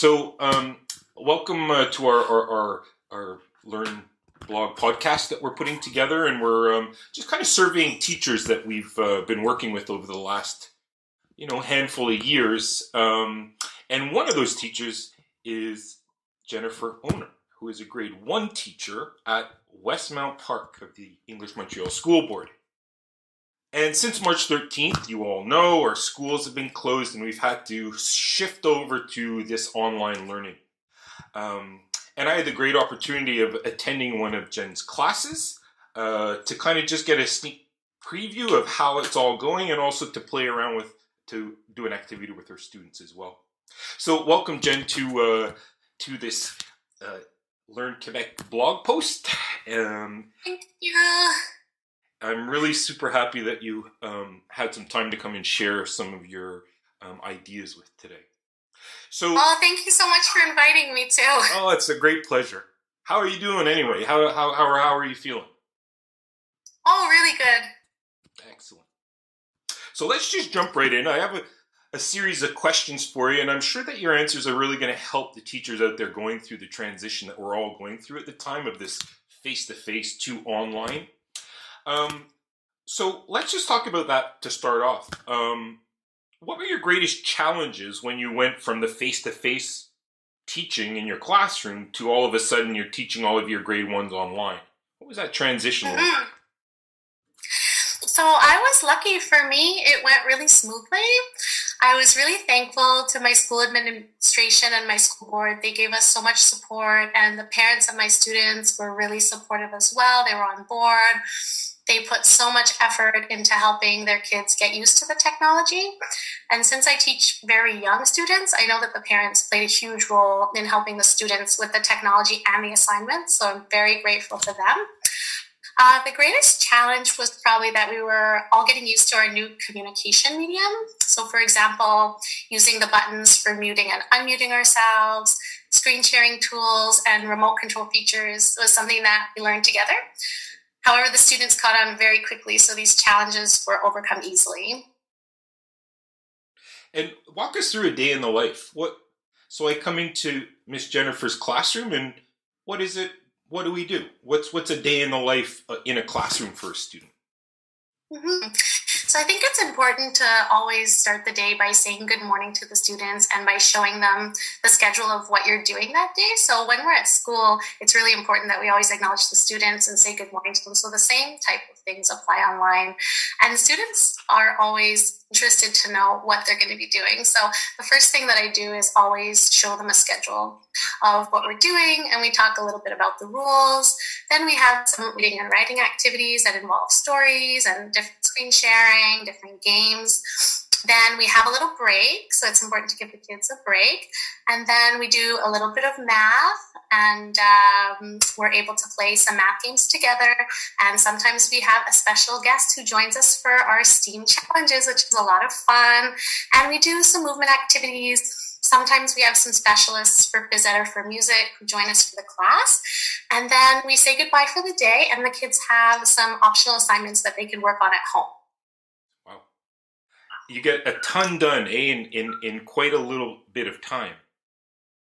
So, welcome to our Learn blog podcast that we're putting together, and we're just kind of surveying teachers that we've been working with over the last, handful of years. And one of those teachers is Jennifer Oner, who is a grade 1 teacher at Westmount Park of the English Montreal School Board. And since March 13th, you all know our schools have been closed and we've had to shift over to this online learning. And I had the great opportunity of attending one of Jen's classes to kind of just get a sneak preview of how it's all going, and also to play around with, to do an activity with her students as well. So welcome, Jen, to this Learn Quebec blog post. Thank you. I'm really super happy that you had some time to come and share some of your ideas with today. So, thank you so much for inviting me too. Oh, it's a great pleasure. How are you doing anyway? How are you feeling? Oh, really good. Excellent. So let's just jump right in. I have a series of questions for you, and I'm sure that your answers are really going to help the teachers out there going through the transition that we're all going through at the time of this face-to-face to online. So let's just talk about that to start off. What were your greatest challenges when you went from the face-to-face teaching in your classroom to all of a sudden you're teaching all of your grade 1s online? What was that transition like? So I was lucky. For me, it went really smoothly. I was really thankful to my school administration and my school board. They gave us so much support, and the parents of my students were really supportive as well. They were on board. They put so much effort into helping their kids get used to the technology. And since I teach very young students, I know that the parents played a huge role in helping the students with the technology and the assignments. So I'm very grateful to them. The greatest challenge was probably that we were all getting used to our new communication medium. So for example, using the buttons for muting and unmuting ourselves, screen sharing tools, and remote control features was something that we learned together. However, the students caught on very quickly, so these challenges were overcome easily. And walk us through a day in the life. So I come into Miss Jennifer's classroom, and what is it? What do we do? What's a day in the life in a classroom for a student? So I think it's important to always start the day by saying good morning to the students and by showing them the schedule of what you're doing that day. So when we're at school, it's really important that we always acknowledge the students and say good morning to them. So the same type of things apply online. And the students are always interested to know what they're going to be doing. So the first thing that I do is always show them a schedule of what we're doing, and we talk a little bit about the rules. Then we have some reading and writing activities that involve stories and different screen sharing, different games. Then we have a little break, so it's important to give the kids a break. And then we do a little bit of math, and we're able to play some math games together. And sometimes we have a special guest who joins us for our STEAM challenges, which is a lot of fun. And we do some movement activities. Sometimes we have some specialists for phys ed or for music who join us for the class. And then we say goodbye for the day, and the kids have some optional assignments that they can work on at home. Wow. You get a ton done, in quite a little bit of time.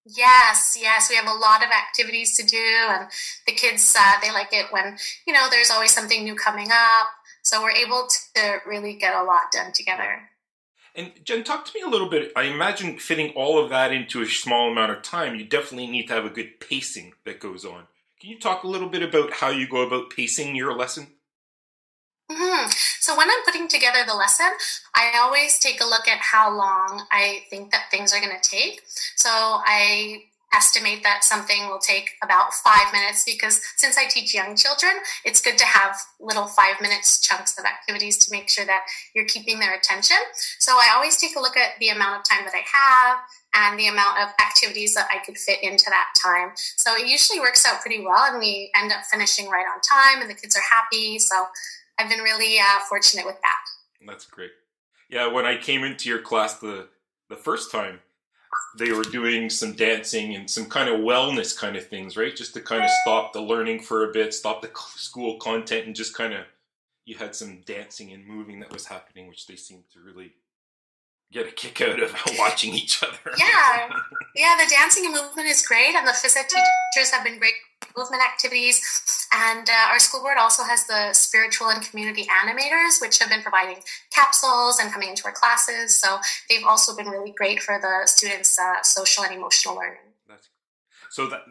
Yes, we have a lot of activities to do, and the kids, they like it when, there's always something new coming up. So we're able to really get a lot done together. And Jen, talk to me a little bit. I imagine fitting all of that into a small amount of time, you definitely need to have a good pacing that goes on. Can you talk a little bit about how you go about pacing your lesson? So when I'm putting together the lesson, I always take a look at how long I think that things are going to take. So I estimate that something will take about 5 minutes, because since I teach young children, it's good to have little 5 minutes chunks of activities to make sure that you're keeping their attention. So I always take a look at the amount of time that I have and the amount of activities that I could fit into that time. So it usually works out pretty well, and we end up finishing right on time, and the kids are happy. So I've been really fortunate with that. That's great. Yeah, when I came into your class the first time, they were doing some dancing and some kind of wellness kind of things, right? Just to kind of stop the learning for a bit, stop the school content, and just kind of, you had some dancing and moving that was happening, which they seemed to really get a kick out of watching each other. Yeah. Yeah, the dancing and movement is great, and the phys ed teachers have been great movement activities. And our school board also has the spiritual and community animators, which have been providing capsules and coming into our classes. So they've also been really great for the students' social and emotional learning.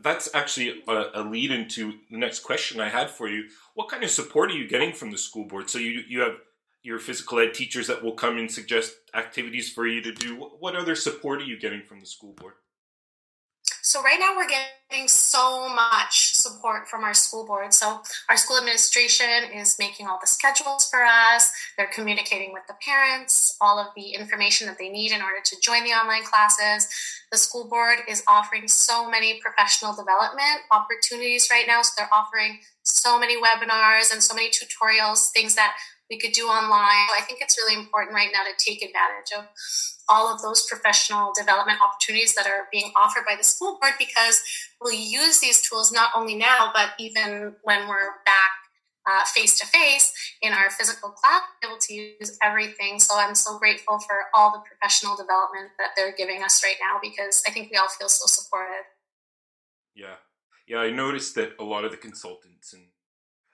That's actually a lead into the next question I had for you. What kind of support are you getting from the school board? So you have your physical ed teachers that will come and suggest activities for you to do. What other support are you getting from the school board? So right now we're getting so much support from our school board. So our school administration is making all the schedules for us. They're communicating with the parents, all of the information that they need in order to join the online classes. The school board is offering so many professional development opportunities right now. So they're offering so many webinars and so many tutorials, things that we could do online. I think it's really important right now to take advantage of all of those professional development opportunities that are being offered by the school board, because we'll use these tools not only now, but even when we're back face-to-face in our physical class, able to use everything. So I'm so grateful for all the professional development that they're giving us right now, because I think we all feel so supported. Yeah, I noticed that a lot of the consultants and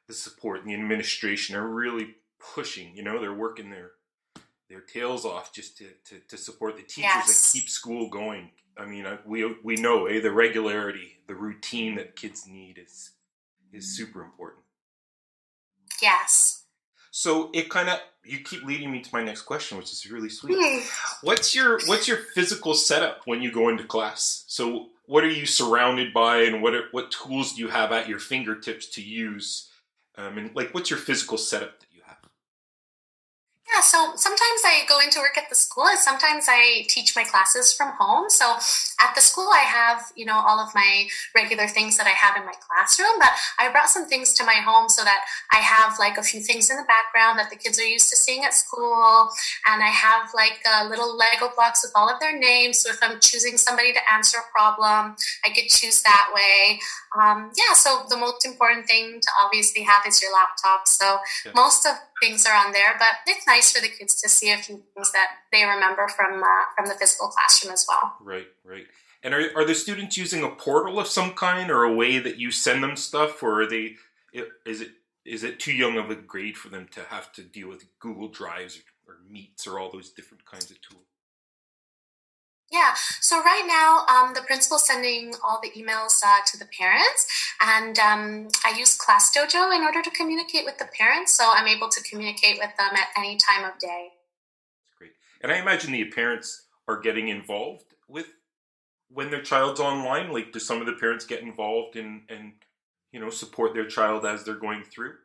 the support and the administration are really pushing, they're working their tails off just to support the teachers and keep school going. I mean, we know the regularity, the routine that kids need is super important. Yes. So you keep leading me to my next question, which is really sweet. What's your physical setup when you go into class? So what are you surrounded by, and what tools do you have at your fingertips to use? And what's your physical setup that you have? Yeah, so sometimes I go into work at the school, and sometimes I teach my classes from home. So at the school, I have, all of my regular things that I have in my classroom, but I brought some things to my home so that I have a few things in the background that the kids are used to seeing at school. And I have little Lego blocks with all of their names. So if I'm choosing somebody to answer a problem, I could choose that way. So the most important thing to obviously have is your laptop. So most of things are on there, but it's nice for the kids to see a few things that they remember from the physical classroom as well. Right. And are the students using a portal of some kind, or a way that you send them stuff, or is it too young of a grade for them to have to deal with Google Drives or Meets or all those different kinds of tools? Yeah, so right now, the principal's sending all the emails to the parents, and I use Class Dojo in order to communicate with the parents, so I'm able to communicate with them at any time of day. That's great. And I imagine the parents are getting involved with when their child's online. Do some of the parents get involved and support their child as they're going through?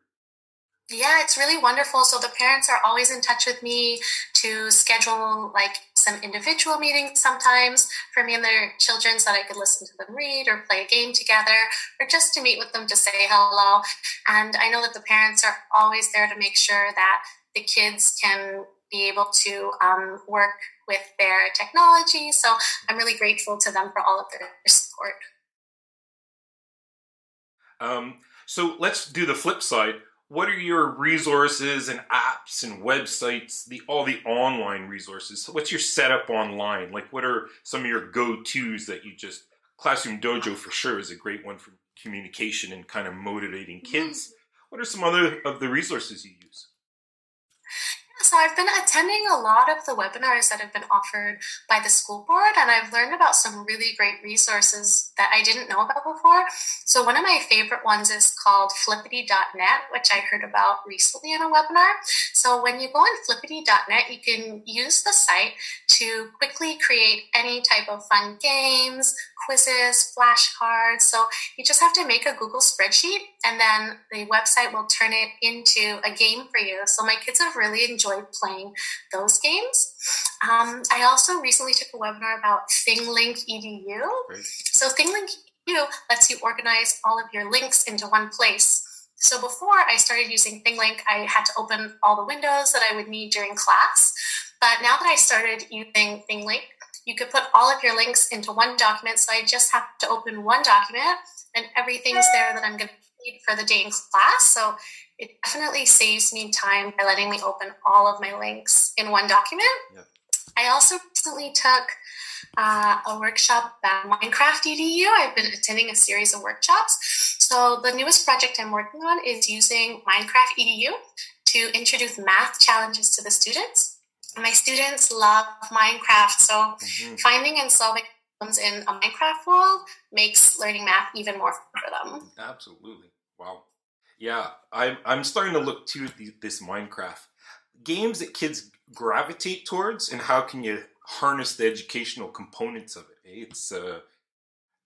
Yeah, it's really wonderful. So the parents are always in touch with me to schedule some individual meetings sometimes for me and their children, so that I could listen to them read or play a game together, or just to meet with them to say hello. And I know that the parents are always there to make sure that the kids can be able to work with their technology. So I'm really grateful to them for all of their support. So let's do the flip side. What are your resources and apps and websites, all the online resources? So what's your setup online? What are some of your go-tos that Classroom Dojo for sure is a great one for communication and kind of motivating kids. What are some other of the resources you use? So I've been attending a lot of the webinars that have been offered by the school board, and I've learned about some really great resources that I didn't know about before. So one of my favorite ones is called flippity.net, which I heard about recently in a webinar. So when you go on flippity.net, you can use the site to quickly create any type of fun games, quizzes, flashcards. So you just have to make a Google spreadsheet, and then the website will turn it into a game for you. So my kids have really enjoyed playing those games. I also recently took a webinar about ThingLink EDU. Right. So ThingLink EDU lets you organize all of your links into one place. So before I started using ThingLink, I had to open all the windows that I would need during class. But now that I started using ThingLink, you could put all of your links into one document. So I just have to open one document, and everything's there that I'm going to need for the day in class. So it definitely saves me time by letting me open all of my links in one document. Yep. I also recently took a workshop at Minecraft EDU. I've been attending a series of workshops. So the newest project I'm working on is using Minecraft EDU to introduce math challenges to the students. My students love Minecraft, so finding and solving problems in a Minecraft world makes learning math even more fun for them. Absolutely. Wow. Yeah, I'm starting to look to this Minecraft games that kids gravitate towards, and how can you harness the educational components of it.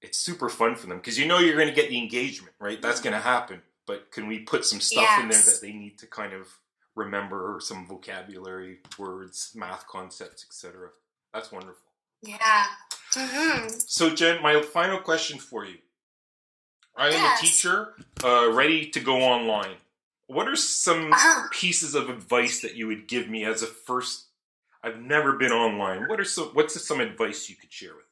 It's super fun for them because you're going to get the engagement, right? That's going to happen. But can we put some stuff in there that they need to kind of remember, or some vocabulary, words, math concepts, etc.? That's wonderful. Yeah. So Jen, my final question for you. I am a teacher ready to go online. What are some pieces of advice that you would give me as a first? I've never been online. What's some advice you could share with me?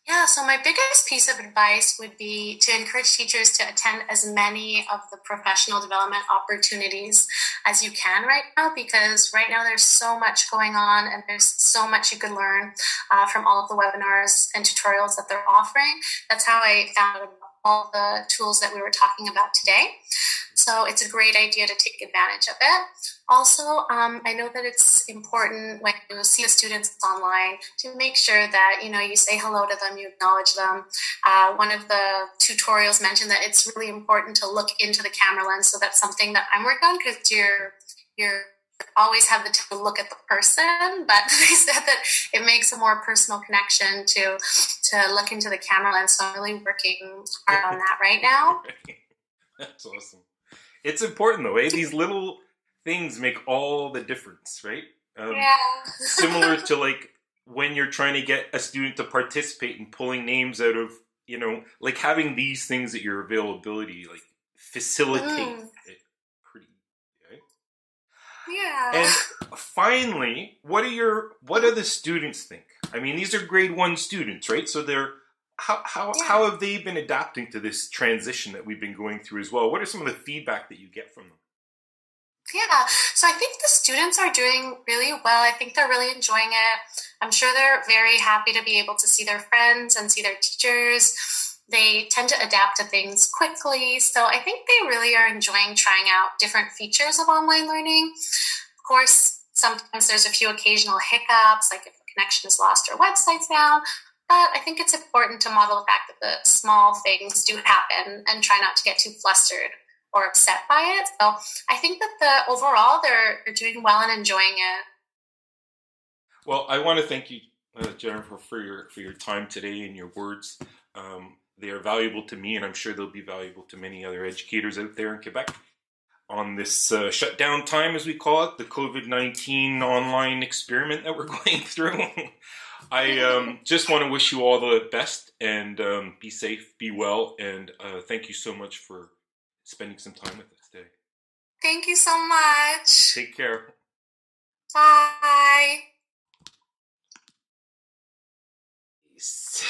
Yeah, so my biggest piece of advice would be to encourage teachers to attend as many of the professional development opportunities as you can right now, because right now there's so much going on and there's so much you could learn from all of the webinars and tutorials that they're offering. That's how I found out about all the tools that we were talking about today. So it's a great idea to take advantage of it. Also, I know that it's important when you see the students online to make sure that, you say hello to them, you acknowledge them. One of the tutorials mentioned that it's really important to look into the camera lens. So that's something that I'm working on, because you're always have the to look at the person, but they said that it makes a more personal connection to look into the camera lens. So I'm really working hard on that right now. That's awesome. It's important though, eh? These little things make all the difference, right? Similar to like when you're trying to get a student to participate in pulling names out of, like having these things at your availability, like facilitate it pretty, right? Yeah. And finally, what do the students think? I mean, these are grade 1 students, right? So how have they been adapting to this transition that we've been going through as well? What are some of the feedback that you get from them? Yeah, so I think the students are doing really well. I think they're really enjoying it. I'm sure they're very happy to be able to see their friends and see their teachers. They tend to adapt to things quickly. So I think they really are enjoying trying out different features of online learning. Of course, sometimes there's a few occasional hiccups, like if the connection is lost or website's down. But I think it's important to model the fact that the small things do happen and try not to get too flustered or upset by it. So I think that overall they're doing well and enjoying it. Well, I want to thank you, Jennifer, for your time today and your words. They are valuable to me, and I'm sure they'll be valuable to many other educators out there in Quebec on this shutdown time, as we call it, the COVID-19 online experiment that we're going through. I just want to wish you all the best, and be safe, be well, and thank you so much for spending some time with us today. Thank you so much. Take care. Bye. Peace.